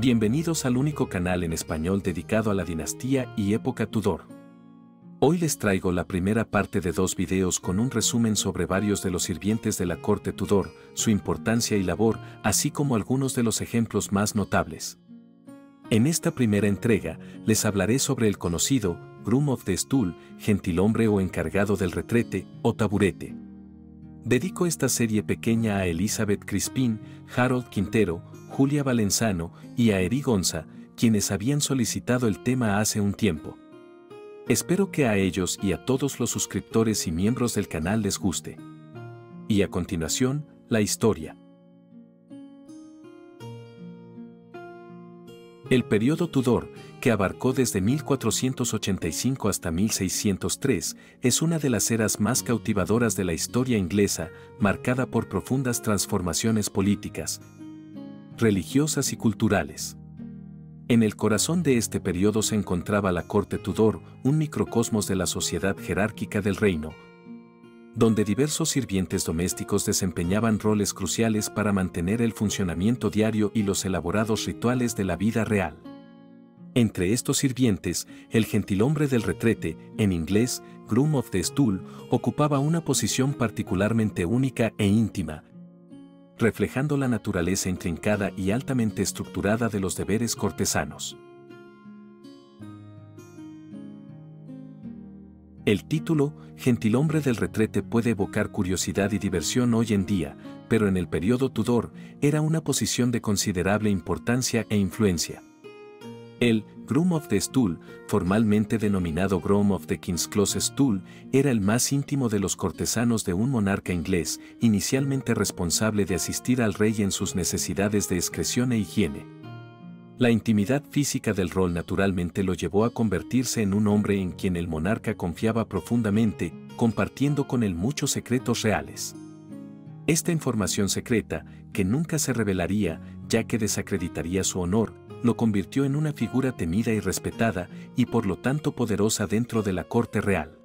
Bienvenidos al único canal en español dedicado a la dinastía y época Tudor. Hoy les traigo la primera parte de 2 videos con un resumen sobre varios de los sirvientes de la corte Tudor, su importancia y labor, así como algunos de los ejemplos más notables. En esta primera entrega, les hablaré sobre el conocido Groom of the Stool, gentilhombre o encargado del retrete, o taburete. Dedico esta serie pequeña a Elizabeth Crispin, Harold Quintero, Julia Valenzano y a Eri Gonza, quienes habían solicitado el tema hace un tiempo. Espero que a ellos y a todos los suscriptores y miembros del canal les guste. Y a continuación, la historia. El periodo Tudor, que abarcó desde 1485 hasta 1603, es una de las eras más cautivadoras de la historia inglesa, marcada por profundas transformaciones políticas, religiosas y culturales. En el corazón de este periodo se encontraba la corte Tudor, un microcosmos de la sociedad jerárquica del reino, donde diversos sirvientes domésticos desempeñaban roles cruciales para mantener el funcionamiento diario y los elaborados rituales de la vida real. Entre estos sirvientes, el gentilhombre del retrete, en inglés, Groom of the Stool, ocupaba una posición particularmente única e íntima, reflejando la naturaleza intrincada y altamente estructurada de los deberes cortesanos. El título, gentilhombre del retrete, puede evocar curiosidad y diversión hoy en día, pero en el periodo Tudor era una posición de considerable importancia e influencia. El Groom of the Stool, formalmente denominado Groom of the King's Close Stool, era el más íntimo de los cortesanos de un monarca inglés, inicialmente responsable de asistir al rey en sus necesidades de excreción e higiene. La intimidad física del rol naturalmente lo llevó a convertirse en un hombre en quien el monarca confiaba profundamente, compartiendo con él muchos secretos reales. Esta información secreta, que nunca se revelaría, ya que desacreditaría su honor, lo convirtió en una figura temida y respetada, y por lo tanto poderosa dentro de la corte real.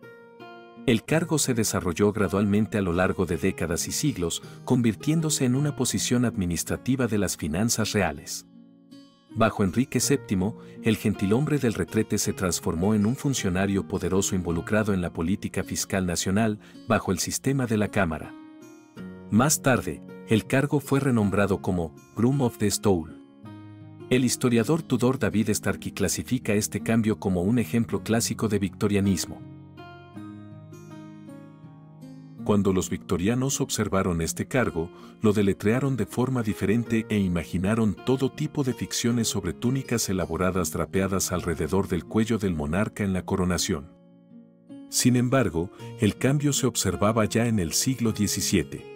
El cargo se desarrolló gradualmente a lo largo de décadas y siglos, convirtiéndose en una posición administrativa de las finanzas reales. Bajo Enrique VII, el gentilhombre del retrete se transformó en un funcionario poderoso involucrado en la política fiscal nacional, bajo el sistema de la Cámara. Más tarde, el cargo fue renombrado como Groom of the Stool. El historiador Tudor David Starkey clasifica este cambio como un ejemplo clásico de victorianismo. Cuando los victorianos observaron este cargo, lo deletrearon de forma diferente e imaginaron todo tipo de ficciones sobre túnicas elaboradas drapeadas alrededor del cuello del monarca en la coronación. Sin embargo, el cambio se observaba ya en el siglo XVII.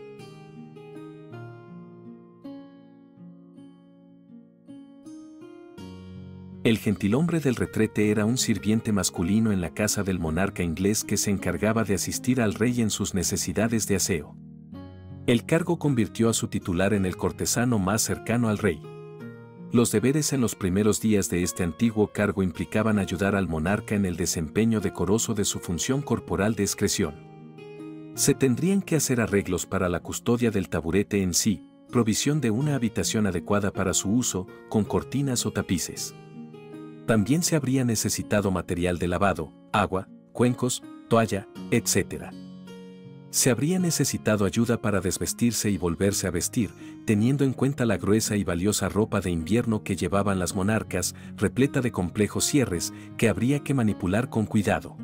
El gentilhombre del retrete era un sirviente masculino en la casa del monarca inglés que se encargaba de asistir al rey en sus necesidades de aseo. El cargo convirtió a su titular en el cortesano más cercano al rey. Los deberes en los primeros días de este antiguo cargo implicaban ayudar al monarca en el desempeño decoroso de su función corporal de excreción. Se tendrían que hacer arreglos para la custodia del taburete en sí, provisión de una habitación adecuada para su uso, con cortinas o tapices. También se habría necesitado material de lavado, agua, cuencos, toalla, etc. Se habría necesitado ayuda para desvestirse y volverse a vestir, teniendo en cuenta la gruesa y valiosa ropa de invierno que llevaban las monarcas, repleta de complejos cierres, que habría que manipular con cuidado.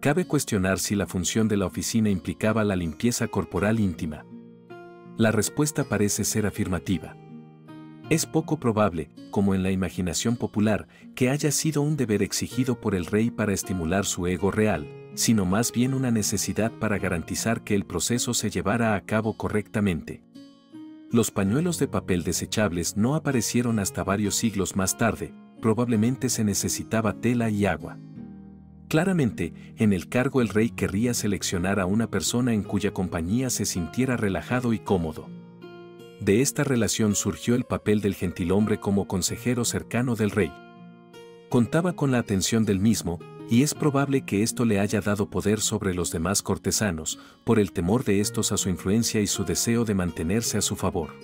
Cabe cuestionar si la función de la oficina implicaba la limpieza corporal íntima. La respuesta parece ser afirmativa. Es poco probable, como en la imaginación popular, que haya sido un deber exigido por el rey para estimular su ego real, sino más bien una necesidad para garantizar que el proceso se llevara a cabo correctamente. Los pañuelos de papel desechables no aparecieron hasta varios siglos más tarde, probablemente se necesitaba tela y agua. Claramente, en el cargo el rey querría seleccionar a una persona en cuya compañía se sintiera relajado y cómodo. De esta relación surgió el papel del gentilhombre como consejero cercano del rey. Contaba con la atención del mismo, y es probable que esto le haya dado poder sobre los demás cortesanos, por el temor de estos a su influencia y su deseo de mantenerse a su favor.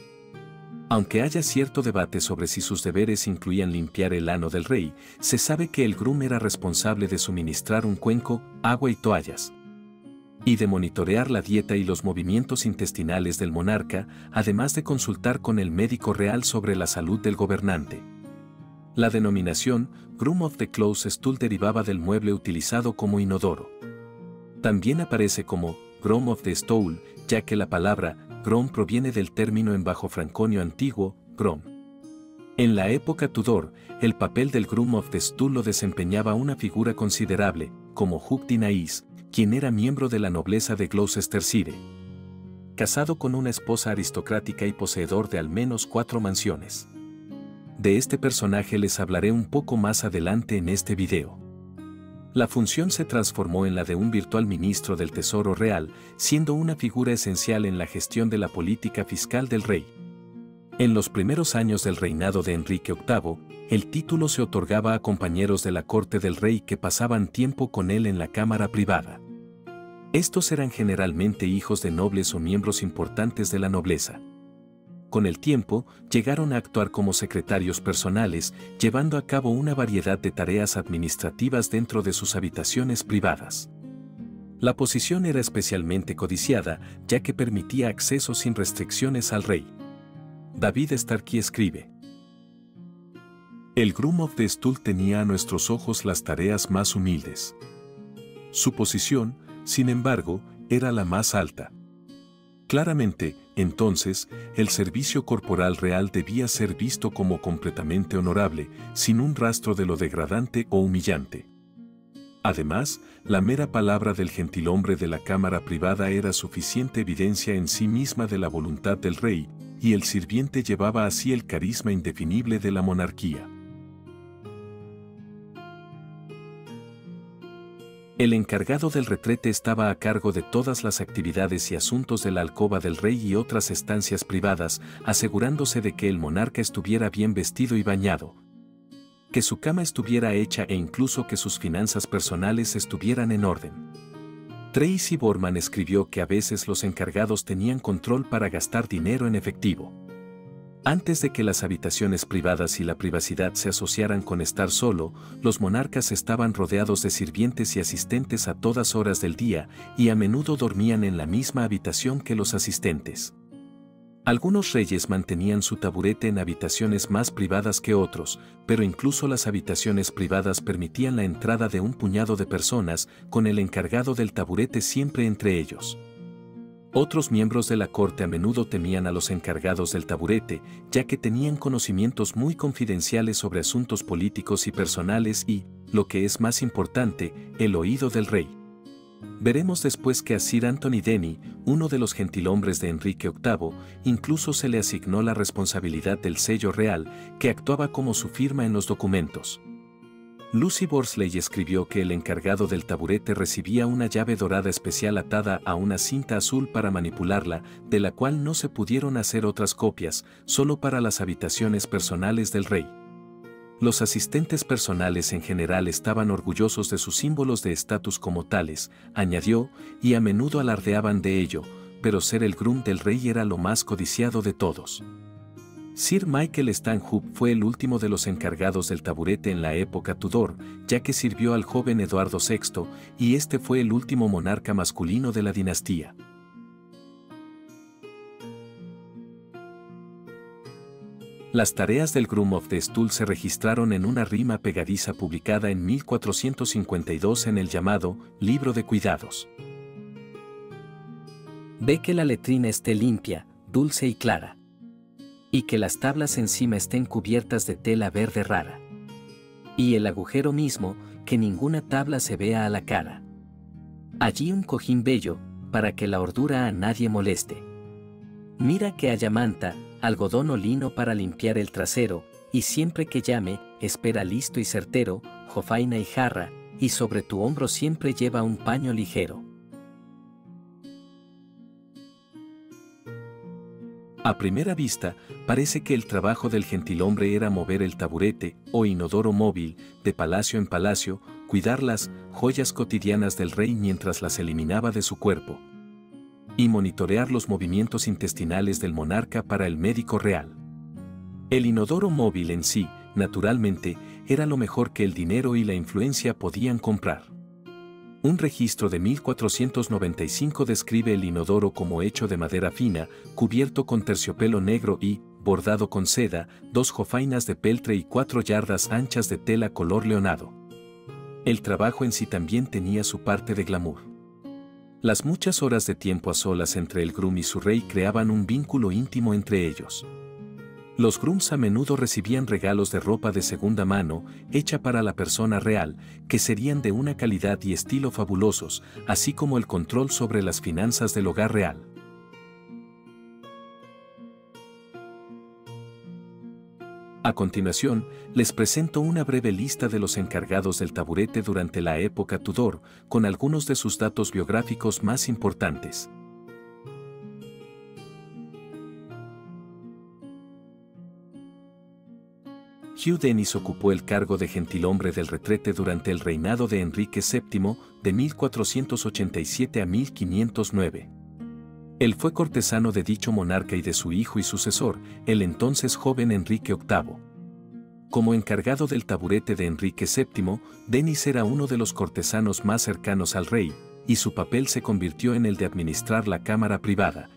Aunque haya cierto debate sobre si sus deberes incluían limpiar el ano del rey, se sabe que el groom era responsable de suministrar un cuenco, agua y toallas, y de monitorear la dieta y los movimientos intestinales del monarca, además de consultar con el médico real sobre la salud del gobernante. La denominación Groom of the Close Stool derivaba del mueble utilizado como inodoro. También aparece como Groom of the Stool, ya que la palabra Grom proviene del término en bajo franconio antiguo, Grom. En la época Tudor, el papel del Groom of the Stool lo desempeñaba una figura considerable, como Hugh de Naas, quien era miembro de la nobleza de Gloucestershire, casado con una esposa aristocrática y poseedor de al menos 4 mansiones. De este personaje les hablaré un poco más adelante en este video. La función se transformó en la de un virtual ministro del Tesoro Real, siendo una figura esencial en la gestión de la política fiscal del rey. En los primeros años del reinado de Enrique VIII, el título se otorgaba a compañeros de la corte del rey que pasaban tiempo con él en la cámara privada. Estos eran generalmente hijos de nobles o miembros importantes de la nobleza. Con el tiempo, llegaron a actuar como secretarios personales, llevando a cabo una variedad de tareas administrativas dentro de sus habitaciones privadas. La posición era especialmente codiciada, ya que permitía acceso sin restricciones al rey. David Starkey escribe: El Groom of the Stool tenía a nuestros ojos las tareas más humildes. Su posición, sin embargo, era la más alta. Claramente, entonces, el servicio corporal real debía ser visto como completamente honorable, sin un rastro de lo degradante o humillante. Además, la mera palabra del gentilhombre de la cámara privada era suficiente evidencia en sí misma de la voluntad del rey, y el sirviente llevaba así el carisma indefinible de la monarquía. El encargado del retrete estaba a cargo de todas las actividades y asuntos de la alcoba del rey y otras estancias privadas, asegurándose de que el monarca estuviera bien vestido y bañado, que su cama estuviera hecha e incluso que sus finanzas personales estuvieran en orden. Tracy Borman escribió que a veces los encargados tenían control para gastar dinero en efectivo. Antes de que las habitaciones privadas y la privacidad se asociaran con estar solo, los monarcas estaban rodeados de sirvientes y asistentes a todas horas del día, y a menudo dormían en la misma habitación que los asistentes. Algunos reyes mantenían su taburete en habitaciones más privadas que otros, pero incluso las habitaciones privadas permitían la entrada de un puñado de personas, con el encargado del taburete siempre entre ellos. Otros miembros de la corte a menudo temían a los encargados del taburete, ya que tenían conocimientos muy confidenciales sobre asuntos políticos y personales y, lo que es más importante, el oído del rey. Veremos después que a Sir Anthony Denny, uno de los gentilhombres de Enrique VIII, incluso se le asignó la responsabilidad del sello real, que actuaba como su firma en los documentos. Lucy Worsley escribió que el encargado del taburete recibía una llave dorada especial atada a una cinta azul para manipularla, de la cual no se pudieron hacer otras copias, solo para las habitaciones personales del rey. Los asistentes personales en general estaban orgullosos de sus símbolos de estatus como tales, añadió, y a menudo alardeaban de ello, pero ser el groom del rey era lo más codiciado de todos. Sir Michael Stanhope fue el último de los encargados del taburete en la época Tudor, ya que sirvió al joven Eduardo VI, y este fue el último monarca masculino de la dinastía. Las tareas del Groom of the Stool se registraron en una rima pegadiza publicada en 1452 en el llamado Libro de Cuidados. Ve que la letrina esté limpia, dulce y clara, y que las tablas encima estén cubiertas de tela verde rara. Y el agujero mismo, que ninguna tabla se vea a la cara. Allí un cojín bello, para que la ordura a nadie moleste. Mira que haya manta, algodón o lino para limpiar el trasero, y siempre que llame, espera listo y certero, jofaina y jarra, y sobre tu hombro siempre lleva un paño ligero. A primera vista, parece que el trabajo del gentilhombre era mover el taburete, o inodoro móvil, de palacio en palacio, cuidar las joyas cotidianas del rey mientras las eliminaba de su cuerpo, y monitorear los movimientos intestinales del monarca para el médico real. El inodoro móvil en sí, naturalmente, era lo mejor que el dinero y la influencia podían comprar. Un registro de 1495 describe el inodoro como hecho de madera fina, cubierto con terciopelo negro y, bordado con seda, 2 jofainas de peltre y 4 yardas anchas de tela color leonado. El trabajo en sí también tenía su parte de glamour. Las muchas horas de tiempo a solas entre el groom y su rey creaban un vínculo íntimo entre ellos. Los grooms a menudo recibían regalos de ropa de segunda mano, hecha para la persona real, que serían de una calidad y estilo fabulosos, así como el control sobre las finanzas del hogar real. A continuación, les presento una breve lista de los encargados del taburete durante la época Tudor, con algunos de sus datos biográficos más importantes. Hugh Dennis ocupó el cargo de gentilhombre del retrete durante el reinado de Enrique VII, de 1487 a 1509. Él fue cortesano de dicho monarca y de su hijo y sucesor, el entonces joven Enrique VIII. Como encargado del taburete de Enrique VII, Dennis era uno de los cortesanos más cercanos al rey, y su papel se convirtió en el de administrar la cámara privada,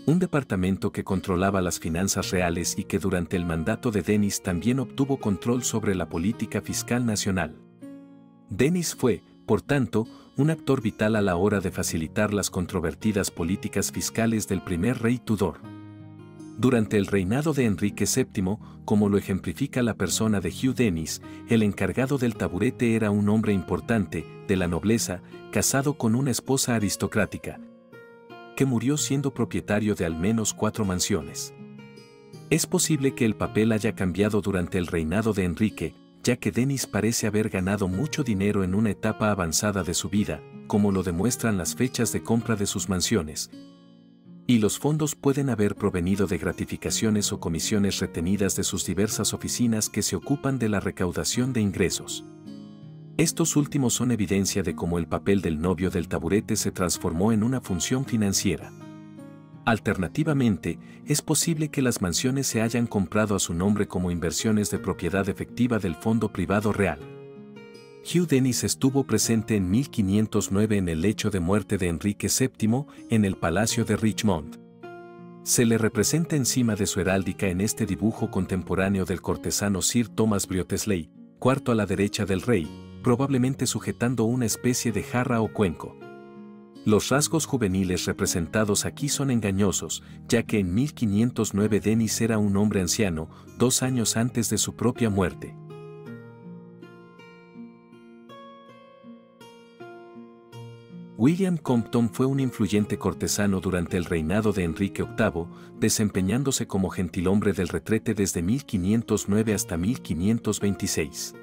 un departamento que controlaba las finanzas reales y que durante el mandato de Dennis también obtuvo control sobre la política fiscal nacional. Dennis fue, por tanto, un actor vital a la hora de facilitar las controvertidas políticas fiscales del primer rey Tudor. Durante el reinado de Enrique VII, como lo ejemplifica la persona de Hugh Dennis, el encargado del taburete era un hombre importante, de la nobleza, casado con una esposa aristocrática, que murió siendo propietario de al menos 4 mansiones. Es posible que el papel haya cambiado durante el reinado de Enrique, ya que Dennis parece haber ganado mucho dinero en una etapa avanzada de su vida, como lo demuestran las fechas de compra de sus mansiones. Y los fondos pueden haber provenido de gratificaciones o comisiones retenidas de sus diversas oficinas que se ocupan de la recaudación de ingresos. Estos últimos son evidencia de cómo el papel del novio del taburete se transformó en una función financiera. Alternativamente, es posible que las mansiones se hayan comprado a su nombre como inversiones de propiedad efectiva del fondo privado real. Hugh Dennis estuvo presente en 1509 en el lecho de muerte de Enrique VII en el Palacio de Richmond. Se le representa encima de su heráldica en este dibujo contemporáneo del cortesano Sir Thomas Wriothesley, cuarto a la derecha del rey, probablemente sujetando una especie de jarra o cuenco. Los rasgos juveniles representados aquí son engañosos, ya que en 1509 Dennis era un hombre anciano, 2 años antes de su propia muerte. William Compton fue un influyente cortesano durante el reinado de Enrique VIII, desempeñándose como gentilhombre del retrete desde 1509 hasta 1526.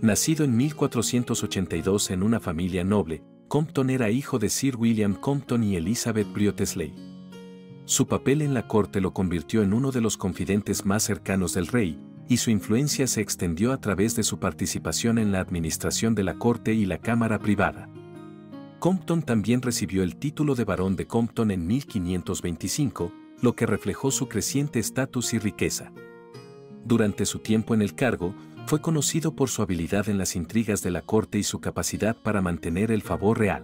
Nacido en 1482 en una familia noble, Compton era hijo de Sir William Compton y Elizabeth Wriothesley. Su papel en la corte lo convirtió en uno de los confidentes más cercanos del rey, y su influencia se extendió a través de su participación en la administración de la corte y la cámara privada. Compton también recibió el título de barón de Compton en 1525, lo que reflejó su creciente estatus y riqueza. Durante su tiempo en el cargo, fue conocido por su habilidad en las intrigas de la corte y su capacidad para mantener el favor real.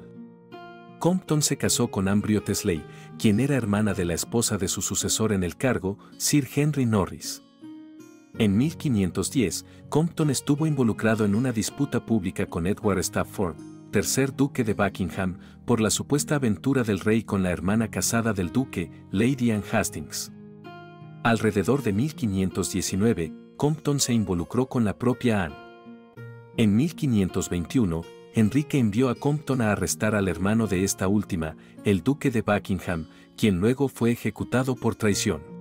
Compton se casó con Anne Wriothesley, quien era hermana de la esposa de su sucesor en el cargo, Sir Henry Norris. En 1510, Compton estuvo involucrado en una disputa pública con Edward Stafford, tercer duque de Buckingham, por la supuesta aventura del rey con la hermana casada del duque, Lady Anne Hastings. Alrededor de 1519, Compton se involucró con la propia Anne. En 1521, Enrique envió a Compton a arrestar al hermano de esta última, el duque de Buckingham, quien luego fue ejecutado por traición.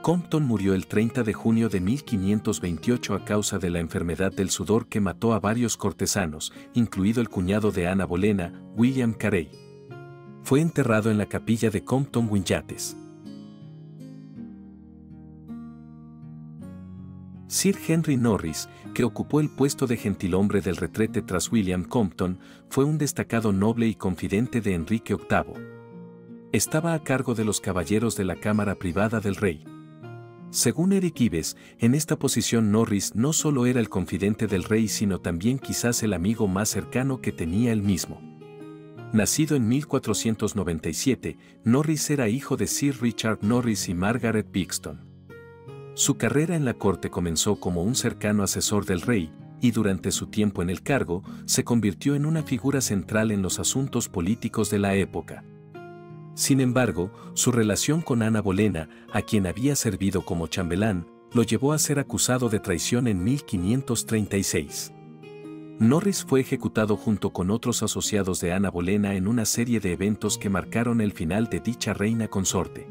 Compton murió el 30 de junio de 1528 a causa de la enfermedad del sudor que mató a varios cortesanos, incluido el cuñado de Ana Bolena, William Carey. Fue enterrado en la capilla de Compton Winyates. Sir Henry Norris, que ocupó el puesto de gentilhombre del retrete tras William Compton, fue un destacado noble y confidente de Enrique VIII. Estaba a cargo de los caballeros de la cámara privada del rey. Según Eric Ives, en esta posición Norris no solo era el confidente del rey sino también quizás el amigo más cercano que tenía él mismo. Nacido en 1497, Norris era hijo de Sir Richard Norris y Margaret Bixton. Su carrera en la corte comenzó como un cercano asesor del rey, y durante su tiempo en el cargo, se convirtió en una figura central en los asuntos políticos de la época. Sin embargo, su relación con Ana Bolena, a quien había servido como chambelán, lo llevó a ser acusado de traición en 1536. Norris fue ejecutado junto con otros asociados de Ana Bolena en una serie de eventos que marcaron el final de dicha reina consorte.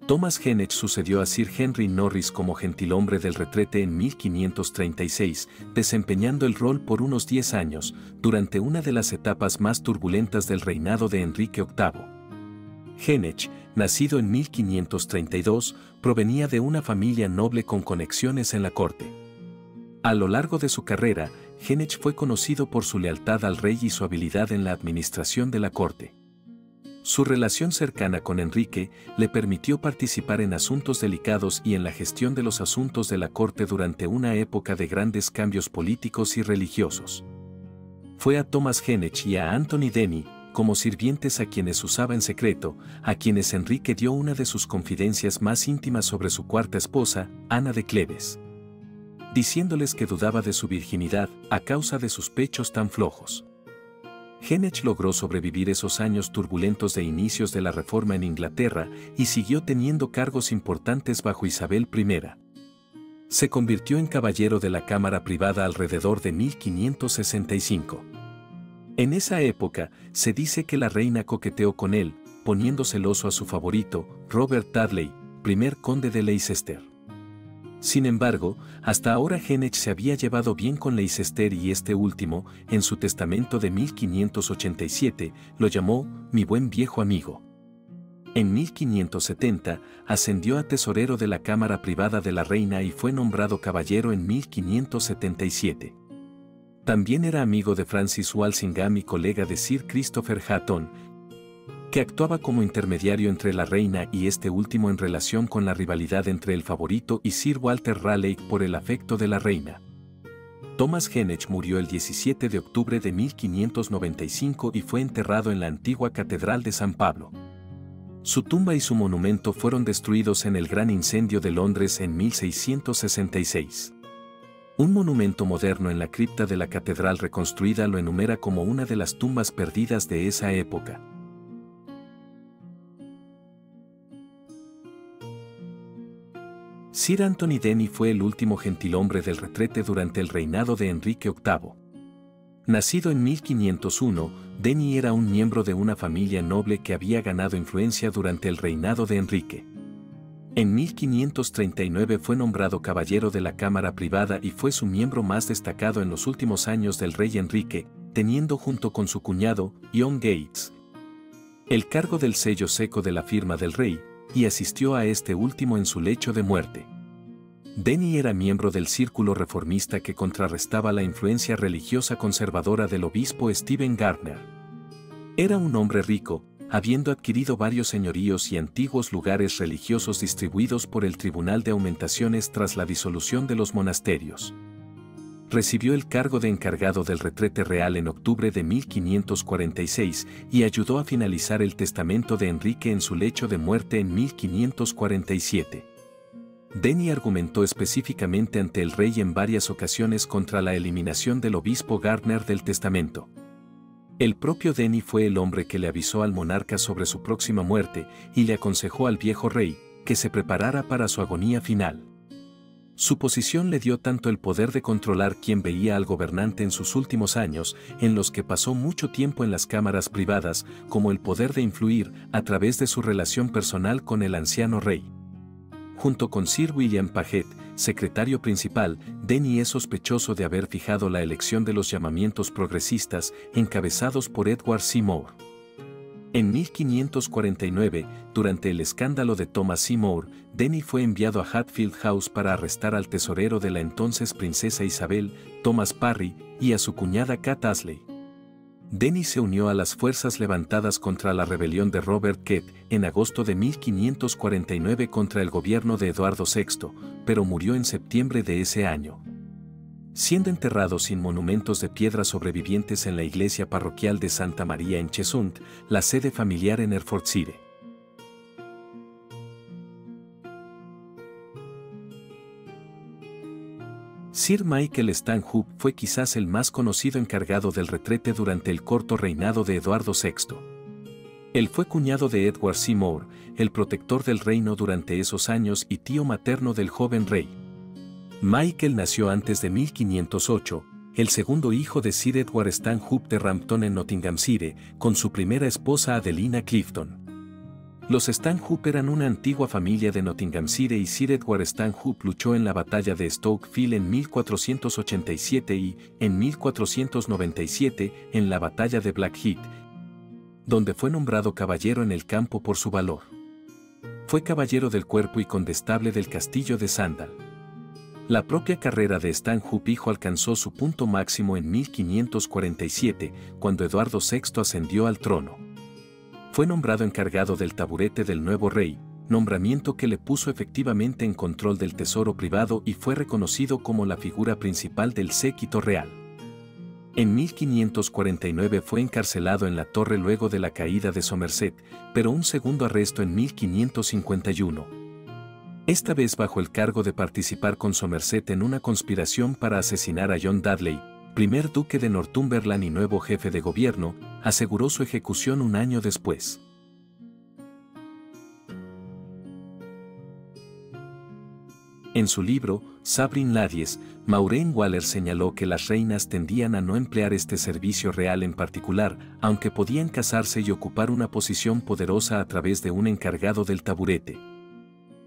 Thomas Heneage sucedió a Sir Henry Norris como gentilhombre del retrete en 1536, desempeñando el rol por unos 10 años, durante una de las etapas más turbulentas del reinado de Enrique VIII. Heneage, nacido en 1532, provenía de una familia noble con conexiones en la corte. A lo largo de su carrera, Heneage fue conocido por su lealtad al rey y su habilidad en la administración de la corte. Su relación cercana con Enrique le permitió participar en asuntos delicados y en la gestión de los asuntos de la corte durante una época de grandes cambios políticos y religiosos. Fue a Thomas Heneage y a Anthony Denny, como sirvientes a quienes usaba en secreto, a quienes Enrique dio una de sus confidencias más íntimas sobre su cuarta esposa, Ana de Cleves, diciéndoles que dudaba de su virginidad a causa de sus pechos tan flojos. Heneage logró sobrevivir esos años turbulentos de inicios de la Reforma en Inglaterra y siguió teniendo cargos importantes bajo Isabel I. Se convirtió en caballero de la Cámara Privada alrededor de 1565. En esa época, se dice que la reina coqueteó con él, poniendo celoso a su favorito, Robert Dudley, primer conde de Leicester. Sin embargo, hasta ahora Heneage se había llevado bien con Leicester y este último, en su testamento de 1587, lo llamó «mi buen viejo amigo». En 1570, ascendió a tesorero de la Cámara Privada de la Reina y fue nombrado caballero en 1577. También era amigo de Francis Walsingham y colega de Sir Christopher Hatton, que actuaba como intermediario entre la reina y este último en relación con la rivalidad entre el favorito y Sir Walter Raleigh por el afecto de la reina. Thomas Heneage murió el 17 de octubre de 1595 y fue enterrado en la antigua Catedral de San Pablo. Su tumba y su monumento fueron destruidos en el Gran Incendio de Londres en 1666. Un monumento moderno en la cripta de la catedral reconstruida lo enumera como una de las tumbas perdidas de esa época. Sir Anthony Denny fue el último gentilhombre del retrete durante el reinado de Enrique VIII. Nacido en 1501, Denny era un miembro de una familia noble que había ganado influencia durante el reinado de Enrique. En 1539 fue nombrado caballero de la Cámara Privada y fue su miembro más destacado en los últimos años del rey Enrique, teniendo junto con su cuñado, John Gates, el cargo del sello seco de la firma del rey, y asistió a este último en su lecho de muerte. Denny era miembro del círculo reformista que contrarrestaba la influencia religiosa conservadora del obispo Stephen Gardner. Era un hombre rico, habiendo adquirido varios señoríos y antiguos lugares religiosos distribuidos por el Tribunal de Aumentaciones tras la disolución de los monasterios. Recibió el cargo de encargado del retrete real en octubre de 1546 y ayudó a finalizar el testamento de Enrique en su lecho de muerte en 1547. Denny argumentó específicamente ante el rey en varias ocasiones contra la eliminación del obispo Gardner del testamento. El propio Denny fue el hombre que le avisó al monarca sobre su próxima muerte y le aconsejó al viejo rey que se preparara para su agonía final. Su posición le dio tanto el poder de controlar quién veía al gobernante en sus últimos años, en los que pasó mucho tiempo en las cámaras privadas, como el poder de influir a través de su relación personal con el anciano rey. Junto con Sir William Paget, secretario principal, Denny es sospechoso de haber fijado la elección de los llamamientos progresistas, encabezados por Edward Seymour. En 1549, durante el escándalo de Thomas Seymour, Denny fue enviado a Hatfield House para arrestar al tesorero de la entonces princesa Isabel, Thomas Parry, y a su cuñada Cat Ashley. Denis se unió a las fuerzas levantadas contra la rebelión de Robert Kett en agosto de 1549 contra el gobierno de Eduardo VI, pero murió en septiembre de ese año, siendo enterrado sin monumentos de piedra sobrevivientes en la iglesia parroquial de Santa María en Cheshunt, la sede familiar en Hertfordshire. Sir Michael Stanhope fue quizás el más conocido encargado del retrete durante el corto reinado de Eduardo VI. Él fue cuñado de Edward Seymour, el protector del reino durante esos años y tío materno del joven rey. Michael nació antes de 1508, el segundo hijo de Sir Edward Stanhope de Rampton en Nottinghamshire, con su primera esposa Adelina Clifton. Los Stanhope eran una antigua familia de Nottinghamshire y Sir Edward Stanhope luchó en la batalla de Stoke-Field en 1487 y, en 1497, en la batalla de Blackheath, donde fue nombrado caballero en el campo por su valor. Fue caballero del cuerpo y condestable del castillo de Sandal. La propia carrera de Stanhope hijo alcanzó su punto máximo en 1547, cuando Eduardo VI ascendió al trono. Fue nombrado encargado del taburete del nuevo rey, nombramiento que le puso efectivamente en control del tesoro privado y fue reconocido como la figura principal del séquito real. En 1549 fue encarcelado en la Torre luego de la caída de Somerset, pero un segundo arresto en 1551. Esta vez bajo el cargo de participar con Somerset en una conspiración para asesinar a John Dudley, primer duque de Northumberland y nuevo jefe de gobierno, aseguró su ejecución un año después. En su libro, Sovereign Ladies, Maureen Waller señaló que las reinas tendían a no emplear este servicio real en particular, aunque podían casarse y ocupar una posición poderosa a través de un encargado del taburete.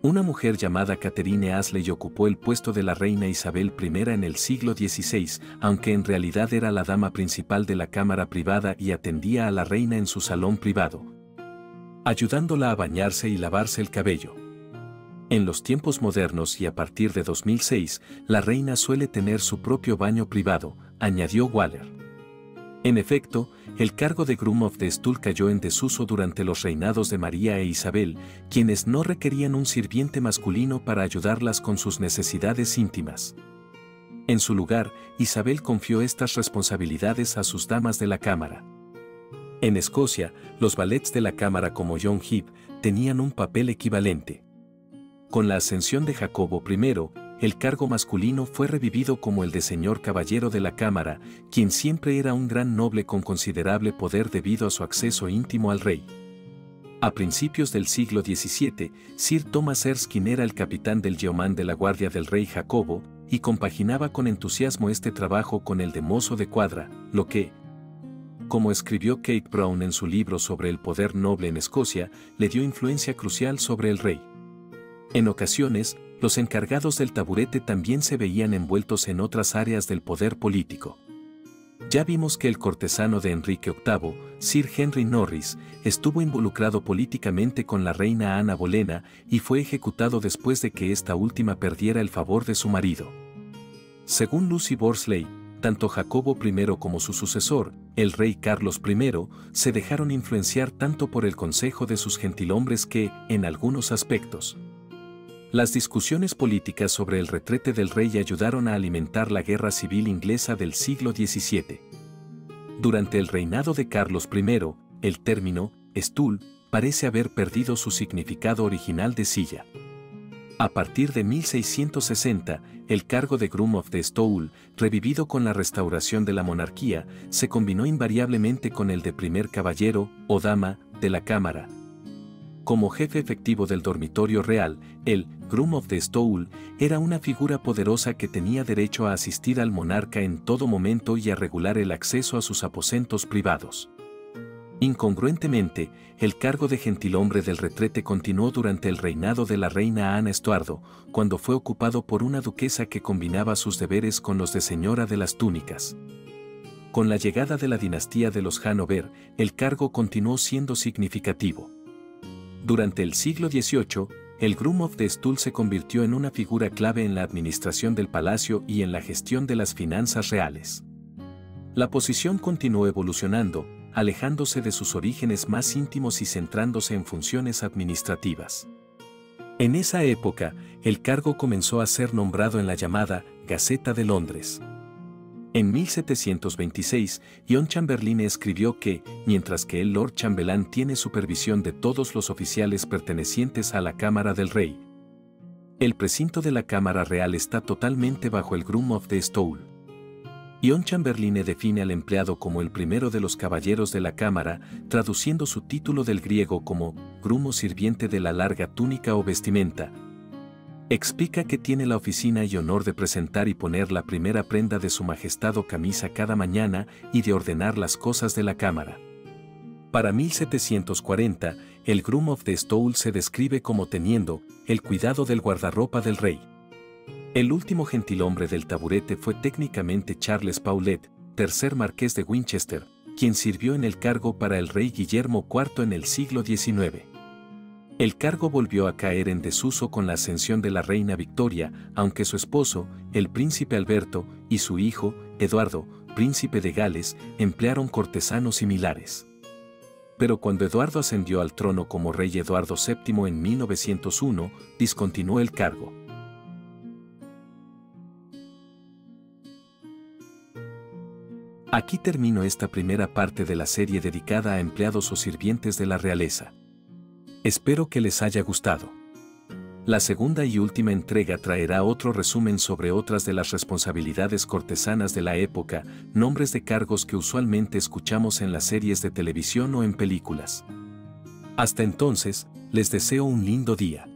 Una mujer llamada Catherine Ashley ocupó el puesto de la reina Isabel I en el siglo XVI, aunque en realidad era la dama principal de la cámara privada y atendía a la reina en su salón privado, ayudándola a bañarse y lavarse el cabello. En los tiempos modernos y a partir de 2006, la reina suele tener su propio baño privado, añadió Waller. En efecto, el cargo de Groom of the Stool cayó en desuso durante los reinados de María e Isabel, quienes no requerían un sirviente masculino para ayudarlas con sus necesidades íntimas. En su lugar, Isabel confió estas responsabilidades a sus damas de la cámara. En Escocia, los valets de la cámara como John Heap tenían un papel equivalente. Con la ascensión de Jacobo I, el cargo masculino fue revivido como el de señor caballero de la cámara, quien siempre era un gran noble con considerable poder debido a su acceso íntimo al rey. A principios del siglo XVII, Sir Thomas Erskine era el capitán del yeoman de la guardia del rey Jacobo, y compaginaba con entusiasmo este trabajo con el de mozo de cuadra, lo que, como escribió Kate Brown en su libro sobre el poder noble en Escocia, le dio influencia crucial sobre el rey. En ocasiones, los encargados del taburete también se veían envueltos en otras áreas del poder político. Ya vimos que el cortesano de Enrique VIII, Sir Henry Norris, estuvo involucrado políticamente con la reina Ana Bolena y fue ejecutado después de que esta última perdiera el favor de su marido. Según Lucy Worsley, tanto Jacobo I como su sucesor, el rey Carlos I, se dejaron influenciar tanto por el consejo de sus gentilhombres que, en algunos aspectos, las discusiones políticas sobre el retrete del rey ayudaron a alimentar la guerra civil inglesa del siglo XVII. Durante el reinado de Carlos I, el término «stool» parece haber perdido su significado original de silla. A partir de 1660, el cargo de Groom of the Stool, revivido con la restauración de la monarquía, se combinó invariablemente con el de primer caballero o dama de la cámara. Como jefe efectivo del dormitorio real, el Groom of the Stool era una figura poderosa que tenía derecho a asistir al monarca en todo momento y a regular el acceso a sus aposentos privados. Incongruentemente, el cargo de gentilhombre del retrete continuó durante el reinado de la reina Ana Estuardo, cuando fue ocupado por una duquesa que combinaba sus deberes con los de señora de las túnicas. Con la llegada de la dinastía de los Hanover, el cargo continuó siendo significativo. Durante el siglo XVIII, el Groom of the Stool se convirtió en una figura clave en la administración del palacio y en la gestión de las finanzas reales. La posición continuó evolucionando, alejándose de sus orígenes más íntimos y centrándose en funciones administrativas. En esa época, el cargo comenzó a ser nombrado en la llamada Gaceta de Londres. En 1726, John Chamberlain escribió que, mientras que el Lord Chambelán tiene supervisión de todos los oficiales pertenecientes a la Cámara del Rey, el precinto de la Cámara Real está totalmente bajo el Groom of the Stole. John Chamberlain define al empleado como el primero de los caballeros de la Cámara, traduciendo su título del griego como Groom o sirviente de la larga túnica o vestimenta. Explica que tiene la oficina y honor de presentar y poner la primera prenda de su majestad o camisa cada mañana y de ordenar las cosas de la Cámara. Para 1740, el Groom of the Stole se describe como teniendo el cuidado del guardarropa del rey. El último gentilhombre del taburete fue técnicamente Charles Paulet, tercer marqués de Winchester, quien sirvió en el cargo para el rey Guillermo IV en el siglo XIX. El cargo volvió a caer en desuso con la ascensión de la reina Victoria, aunque su esposo, el príncipe Alberto, y su hijo, Eduardo, príncipe de Gales, emplearon cortesanos similares. Pero cuando Eduardo ascendió al trono como rey Eduardo VII en 1901, discontinuó el cargo. Aquí termino esta primera parte de la serie dedicada a empleados o sirvientes de la realeza. Espero que les haya gustado. La segunda y última entrega traerá otro resumen sobre otras de las responsabilidades cortesanas de la época, nombres de cargos que usualmente escuchamos en las series de televisión o en películas. Hasta entonces, les deseo un lindo día.